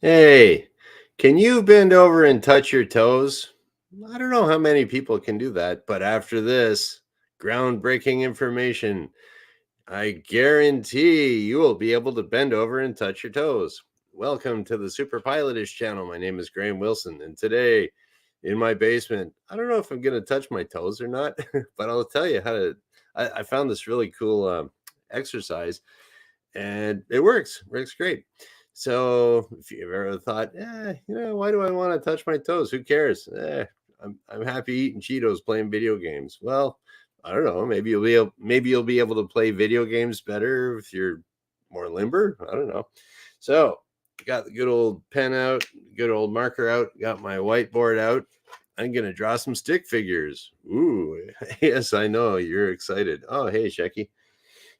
Hey, can you bend over and touch your toes? I don't know how many people can do that, but after this groundbreaking information, I guarantee you will be able to bend over and touch your toes. Welcome to the superpilotish channel. My name is Graham Wilson, and today in my basement, I don't know if I'm going to touch my toes or not, but I'll tell you how to. I found this really cool exercise and it works great. So if you've ever thought, why do I want to touch my toes? Who cares? I'm happy eating Cheetos, playing video games. Well, I don't know. Maybe you'll be able to play video games better if you're more limber. I don't know. So got the good old pen out, good old marker out, got my whiteboard out. I'm gonna draw some stick figures. Ooh, yes, I know you're excited. Oh, hey, Shecky.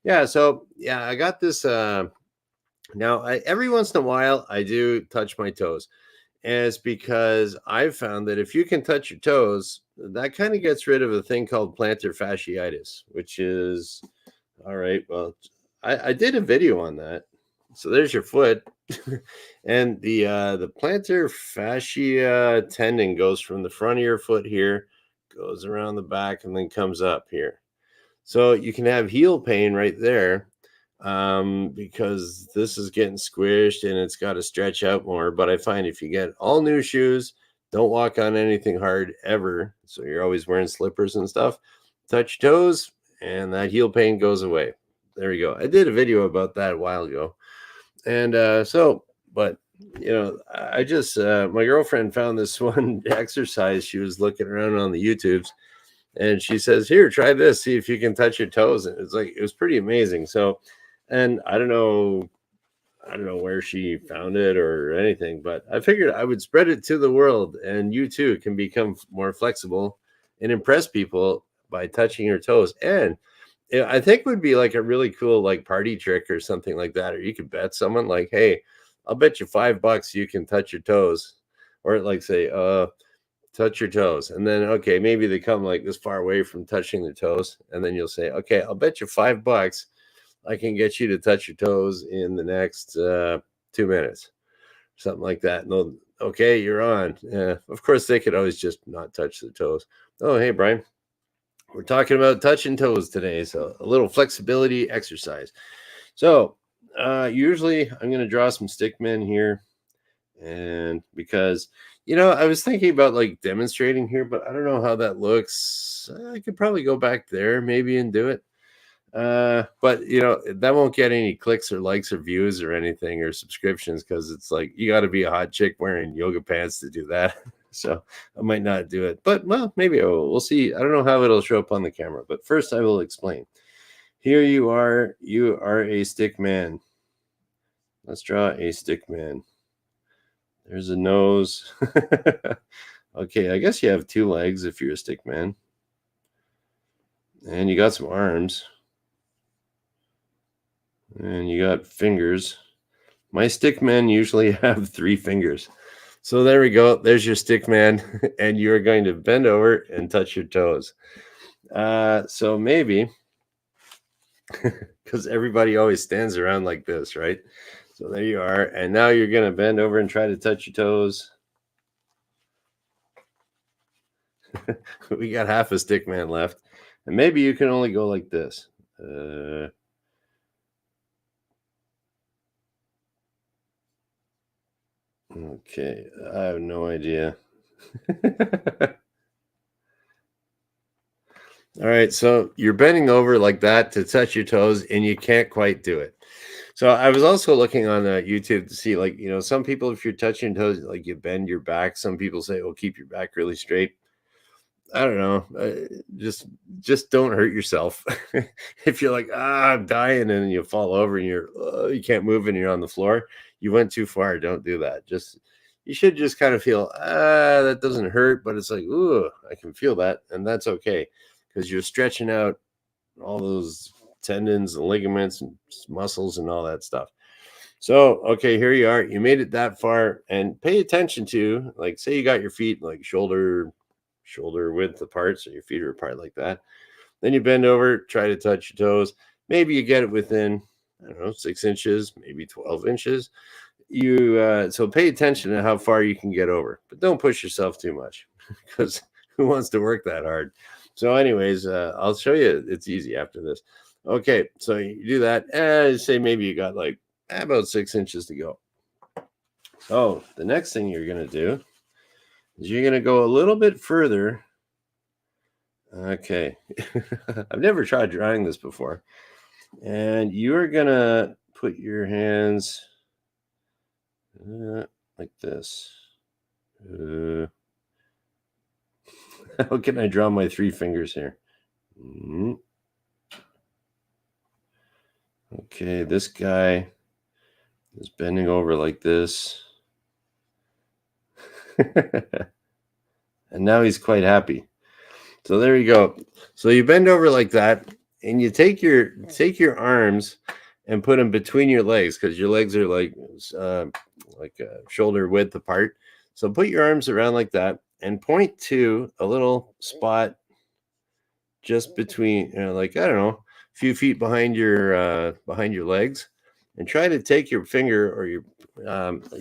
Yeah, so yeah, I got this. Now, every once in a while, I do touch my toes, and it's because I've found that if you can touch your toes, that kind of gets rid of a thing called plantar fasciitis, which is all right. Well, I did a video on that. So there's your foot, and the plantar fascia tendon goes from the front of your foot here, goes around the back, and then comes up here. So you can have heel pain right there because this is getting squished and it's got to stretch out more. But I find if you get all new shoes, don't walk on anything hard ever. So you're always wearing slippers and stuff. Touch toes, and that heel pain goes away. There we go. I did a video about that a while ago. And but I just, my girlfriend found this one exercise. She was looking around on the YouTubes and she says, "Here, try this, see if you can touch your toes." And it's like it was pretty amazing. So, and I don't know where she found it or anything, but I figured I would spread it to the world, and you too can become more flexible and impress people by touching your toes. And I think it would be like a really cool like party trick or something like that. Or you could bet someone like, "Hey, I'll bet you $5 you can touch your toes," or like say, touch your toes. And then, okay, maybe they come like this far away from touching their toes. And then you'll say, "Okay, I'll bet you $5 I can get you to touch your toes in the next 2 minutes," something like that. And they'll, okay, you're on. Yeah, of course, they could always just not touch the toes. Oh, hey, Brian. We're talking about touching toes today. So a little flexibility exercise. So usually I'm going to draw some stick men here. And because I was thinking about like demonstrating here, but I don't know how that looks. I could probably go back there maybe and do it. But that won't get any clicks or likes or views or anything or subscriptions because it's like you got to be a hot chick wearing yoga pants to do that. So I might not do it, but well, maybe I will. We'll see. I don't know how it'll show up on the camera, but first I will explain. Here you are. You are a stick man. Let's draw a stick man. There's a nose. Okay, I guess you have two legs if you're a stick man. And you got some arms. And you got fingers. My stick men usually have 3 fingers. So there we go. There's your stick man. And you're going to bend over and touch your toes. So maybe, because everybody always stands around like this, right? So there you are. And now you're going to bend over and try to touch your toes. We got half a stick man left. And maybe you can only go like this. Okay, I have no idea. All right, so you're bending over like that to touch your toes, and you can't quite do it. So I was also looking on YouTube to see, like, some people, if you're touching toes, like you bend your back. Some people say, "Oh, keep your back really straight." I don't know. Just don't hurt yourself. If you're like, I'm dying, and you fall over and you can't move and you're on the floor, you went too far. Don't do that. You should just kind of feel, that doesn't hurt, but it's like, ooh, I can feel that, and that's okay because you're stretching out all those tendons and ligaments and muscles and all that stuff. So, okay, here you are. You made it that far, and pay attention to, like, say you got your feet like shoulder width apart, so your feet are apart like that. Then you bend over, try to touch your toes. Maybe you get it within, I don't know, 6 inches, maybe 12 inches. so pay attention to how far you can get over, but don't push yourself too much because who wants to work that hard? So, anyways, I'll show you. It's easy after this. Okay, so you do that. Say maybe you got like about 6 inches to go. So the next thing you're gonna do is you're gonna go a little bit further. Okay, I've never tried drawing this before, and you're gonna put your hands like this. How can I draw my 3 fingers here? Okay, this guy is bending over like this. And now he's quite happy. So there you go. So you bend over like that, and you take your arms and put them between your legs because your legs are like shoulder width apart. So put your arms around like that and point to a little spot just between, like I don't know, a few feet behind your legs, and try to take your finger or your.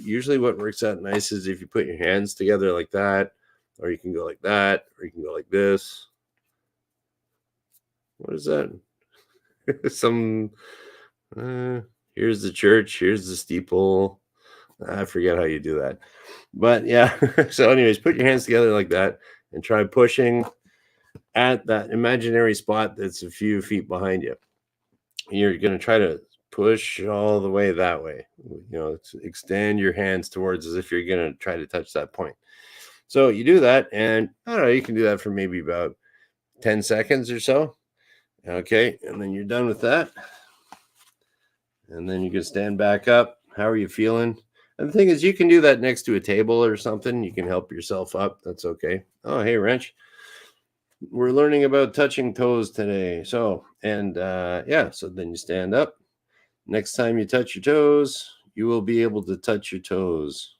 Usually, what works out nice is if you put your hands together like that, or you can go like that, or you can go like this. What is that? Some. Here's the church. Here's the steeple. I forget how you do that, but yeah. So, anyways, put your hands together like that and try pushing at that imaginary spot that's a few feet behind you. You're going to try to push all the way that way. Extend your hands towards as if you're going to try to touch that point. So you do that, and I don't know, you can do that for maybe about 10 seconds or so. Okay, and then you're done with that. And then you can stand back up. How are you feeling? And the thing is, you can do that next to a table or something. You can help yourself up. That's okay. Oh, hey, Wrench. We're learning about touching toes today. So, and so then you stand up. Next time you touch your toes, you will be able to touch your toes.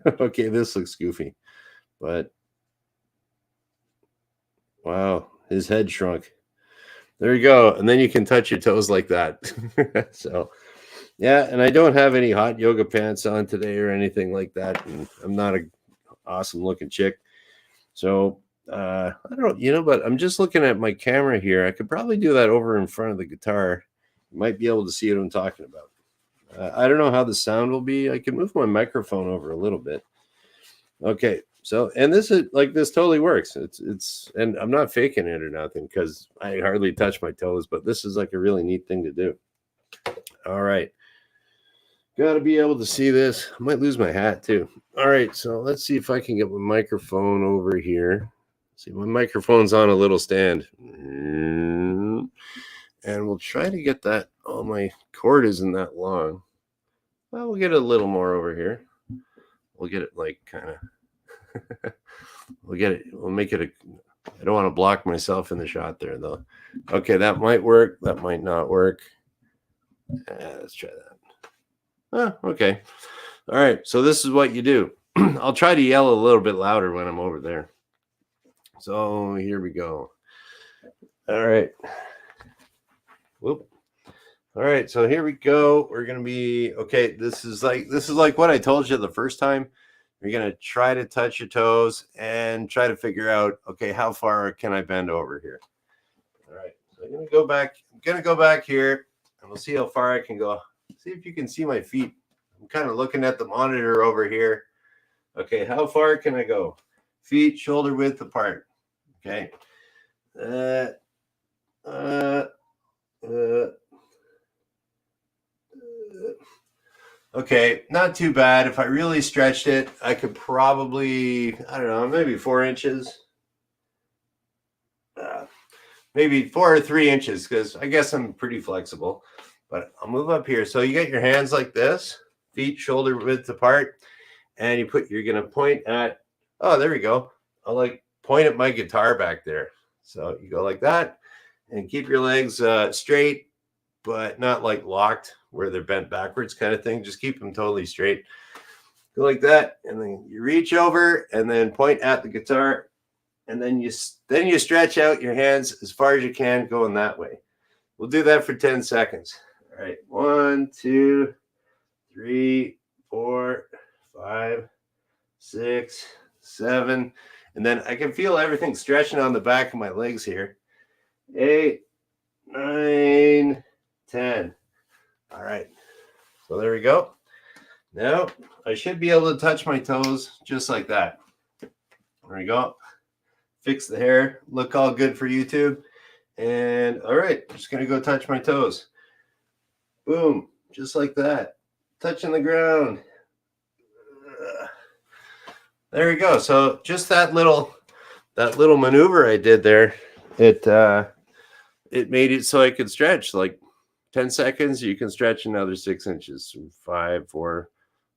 Okay, this looks goofy, but wow, his head shrunk. There you go. And then you can touch your toes like that. So, yeah, and I don't have any hot yoga pants on today or anything like that. And I'm not an awesome looking chick. So, I don't know, but I'm just looking at my camera here. I could probably do that over in front of the guitar. You might be able to see what I'm talking about. I don't know how the sound will be. I can move my microphone over a little bit. Okay. So, and this totally works. It's, and I'm not faking it or nothing because I hardly touch my toes, but this is like a really neat thing to do. All right. Got to be able to see this. I might lose my hat too. All right. So let's see if I can get my microphone over here. See, my microphone's on a little stand. And we'll try to get that. Oh, my cord isn't that long. Well, we'll get a little more over here. We'll get it like kind of. We'll make it I don't want to block myself in the shot there though. Okay, that might work. That might not work. Let's try that. Okay. All right. So this is what you do. I'll try to yell a little bit louder when I'm over there. So here we go. All right. Whoop. All right. So here we go. We're going to be, okay. This is like what I told you the first time. You're going to try to touch your toes and try to figure out, okay, how far can I bend over here? All right. So I'm going to go back here and we'll see how far I can go. See if you can see my feet. I'm kind of looking at the monitor over here. Okay. How far can I go? Feet shoulder width apart. Okay. Okay, not too bad. If I really stretched it, I could probably, I don't know, maybe 4 inches. Maybe 4 or 3 inches, because I guess I'm pretty flexible. But I'll move up here. So you get your hands like this, feet shoulder width apart, and you're going to point at, oh, there we go. I'll like point at my guitar back there. So you go like that, and keep your legs straight, but not like locked where they're bent backwards kind of thing. Just keep them totally straight. Go like that, and then you reach over and then point at the guitar, and then you stretch out your hands as far as you can going that way. We'll do that for 10 seconds. All right, 1, 2, 6, 7, and then I can feel everything stretching on the back of my legs here. 8, 9, 10. All right. So there we go. Now I should be able to touch my toes just like that. There we go. Fix the hair. Look all good for YouTube. And all right, just going to go touch my toes. Boom. Just like that. Touching the ground. There we go. So just that little maneuver I did there, it made it so I could stretch like 10 seconds. You can stretch another 6 inches, 5, 4.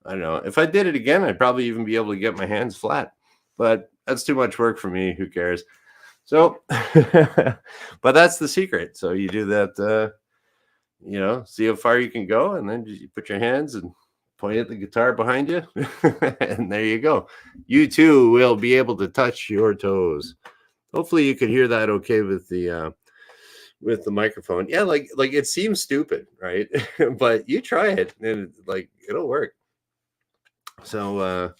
I don't know. If I did it again, I'd probably even be able to get my hands flat, but that's too much work for me. Who cares? So, but that's the secret. So you do that, see how far you can go, and then you put your hands and point at the guitar behind you, and there you go. You too will be able to touch your toes. Hopefully you could hear that okay with the microphone. Yeah, like it seems stupid, right? But you try it and like it'll work. So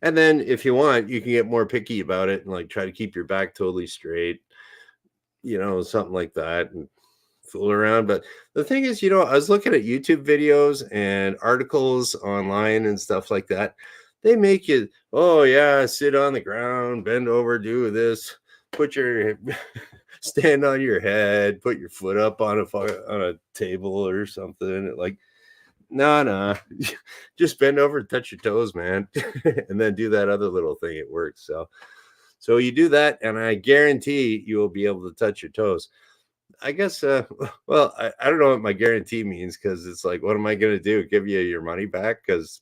and then if you want, you can get more picky about it and like try to keep your back totally straight, something like that, and fool around. But the thing is, I was looking at YouTube videos and articles online and stuff like that. They make you, oh yeah, sit on the ground, bend over, do this, put your stand on your head, put your foot up on a table or something. Like, no, just bend over and touch your toes, man, and then do that other little thing. It works. So you do that, and I guarantee you will be able to touch your toes. I guess, well, I don't know what my guarantee means, because it's like, what am I going to do? Give you your money back? Because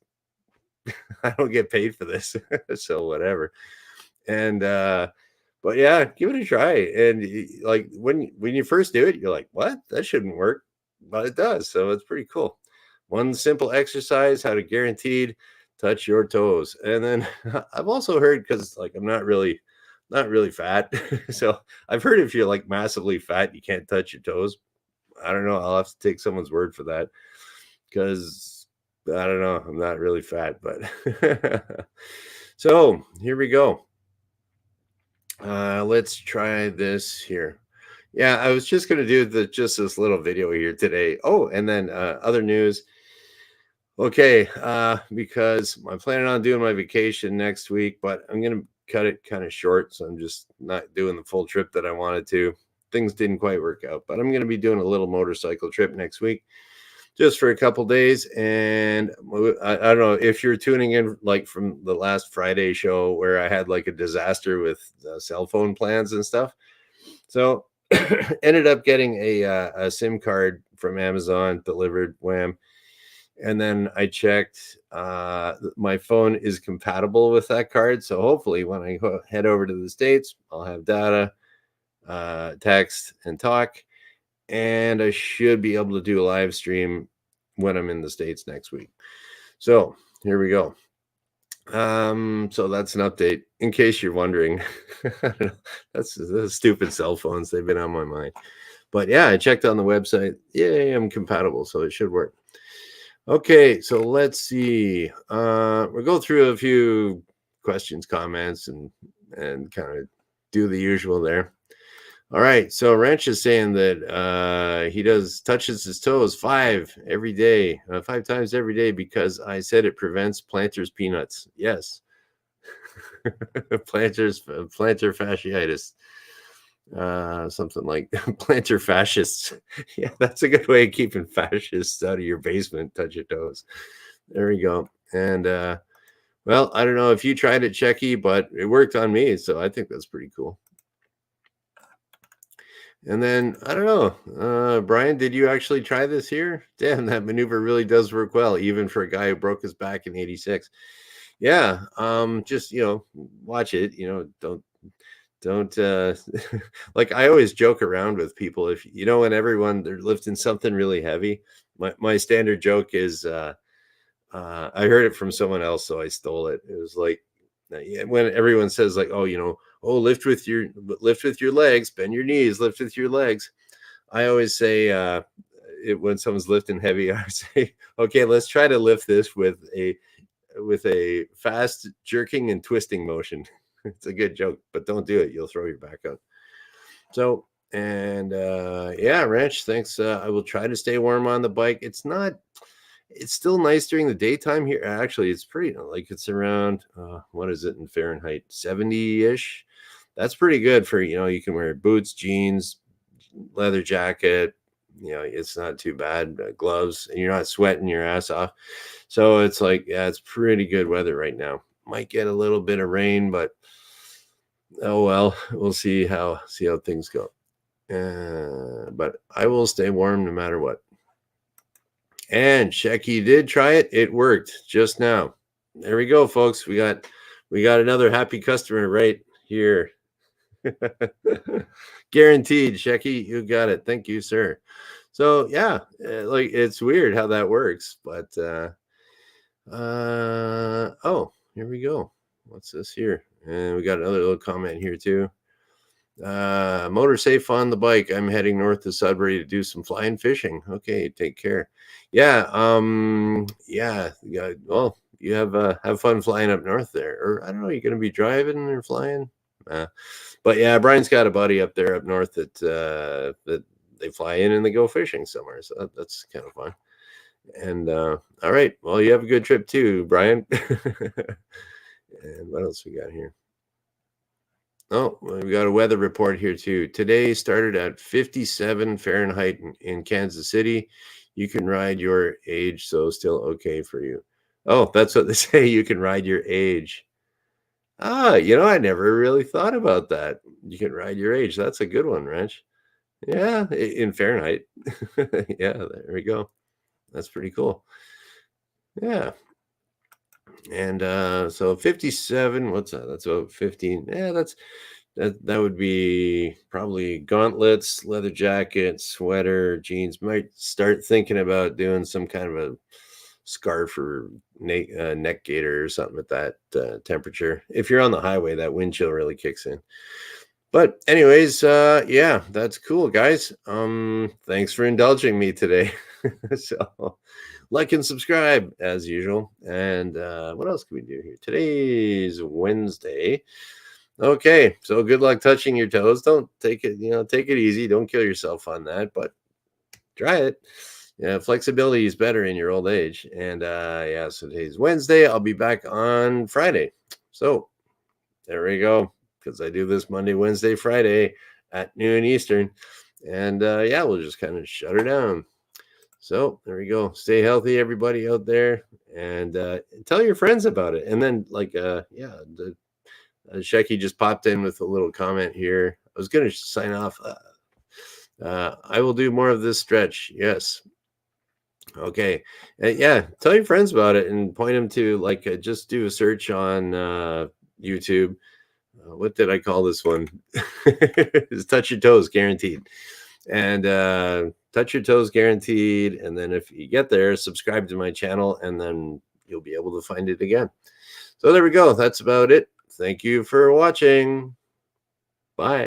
I don't get paid for this. So whatever. And, but yeah, give it a try. And like when you first do it, you're like, what? That shouldn't work. But it does. So it's pretty cool. One simple exercise, how to guaranteed touch your toes. And then I've also heard, because like I'm not really fat. So I've heard if you're like massively fat, you can't touch your toes. I don't know. I'll have to take someone's word for that, because I don't know. I'm not really fat, but so here we go. Let's try this here. Yeah, I was just going to do just this little video here today. Oh, and then other news. Okay, because I'm planning on doing my vacation next week, but I'm going to cut it kind of short. So I'm just not doing the full trip that I wanted to. Things didn't quite work out, but I'm going to be doing a little motorcycle trip next week, just for a couple days. And I don't know if you're tuning in like from the last Friday show where I had like a disaster with cell phone plans and stuff. So ended up getting a SIM card from Amazon delivered, wham. And then I checked, my phone is compatible with that card. So hopefully when I head over to the States, I'll have data, text, and talk. And I should be able to do a live stream when I'm in the States next week. So here we go. So that's an update in case you're wondering. That's the stupid cell phones. They've been on my mind. But yeah, I checked on the website. Yeah, I'm compatible, so it should work. Okay, so let's see. We'll go through a few questions, comments, and kind of do the usual there. All right, so Ranch is saying that he touches his toes 5 times every day because I said it prevents plantar peanuts. Yes, plantar fasciitis. Something like plantar fascists. Yeah, that's a good way of keeping fascists out of your basement. Touch your toes. There we go. And well, I don't know if you tried it, Checky, but it worked on me, so I think that's pretty cool. And then I don't know, Brian, did you actually try this here? Damn, that maneuver really does work well, even for a guy who broke his back in '86. Yeah, just watch it. Don't like, I always joke around with people, if when everyone they're lifting something really heavy. My standard joke is I heard it from someone else, so I stole it. It was like, when everyone says like, oh, lift with your legs, bend your knees, lift with your legs. I always say, when someone's lifting heavy, I say, okay, let's try to lift this with a with a fast jerking and twisting motion. It's a good joke, but don't do it. You'll throw your back out. So, and yeah, Ranch, thanks. I will try to stay warm on the bike. It's still nice during the daytime here. Actually, it's pretty like it's around what is it in Fahrenheit? 70-ish. That's pretty good for, you can wear boots, jeans, leather jacket. It's not too bad. Gloves, and you're not sweating your ass off. So it's like, yeah, it's pretty good weather right now. Might get a little bit of rain, but oh well, we'll see how things go. But I will stay warm no matter what. And Shecky did try it. It worked just now. There we go, folks. We got another happy customer right here. Guaranteed, Shecky. You got it. Thank you, sir. So yeah, like it's weird how that works, but oh, here we go. What's this here? And we got another little comment here too. Motor safe on the bike. I'm heading north to Sudbury to do some flying fishing. Okay, take care. Yeah, yeah. Well, you have fun flying up north there, or I don't know. You're gonna be driving or flying. But yeah, Brian's got a buddy up there up north that they fly in and they go fishing somewhere. So that's kind of fun. And all right, well, you have a good trip too, Brian. And what else we got here? Oh, well, we got a weather report here too. Today started at 57 Fahrenheit in Kansas City. You can ride your age, so still okay for you. Oh, that's what they say. You can ride your age. I never really thought about that. You can ride your age. That's a good one, Ranch. Yeah, in Fahrenheit. Yeah, there we go. That's pretty cool. Yeah. And so 57, what's that? That's about 15. Yeah, that would be probably gauntlets, leather jacket, sweater, jeans. Might start thinking about doing some kind of a scarf or neck gaiter or something at that temperature. If you're on the highway, that wind chill really kicks in. But anyways, yeah, that's cool, guys. Thanks for indulging me today. So like and subscribe as usual. And what else can we do here? Today's Wednesday. Okay, so good luck touching your toes. Don't take it, take it easy. Don't kill yourself on that, but try it. Yeah, flexibility is better in your old age. And yeah, so today's Wednesday. I'll be back on Friday. So there we go. Because I do this Monday, Wednesday, Friday at noon Eastern. And yeah, we'll just kind of shut her down. So there we go. Stay healthy, everybody out there, and tell your friends about it. And then, like, yeah, Shecky just popped in with a little comment here. I was going to sign off. I will do more of this stretch. Yes. Okay. Yeah, tell your friends about it and point them to just do a search on YouTube. What did I call this one? It's touch your toes guaranteed. And touch your toes guaranteed. And then if you get there, subscribe to my channel, and then you'll be able to find it again. So there we go. That's about it. Thank you for watching. Bye.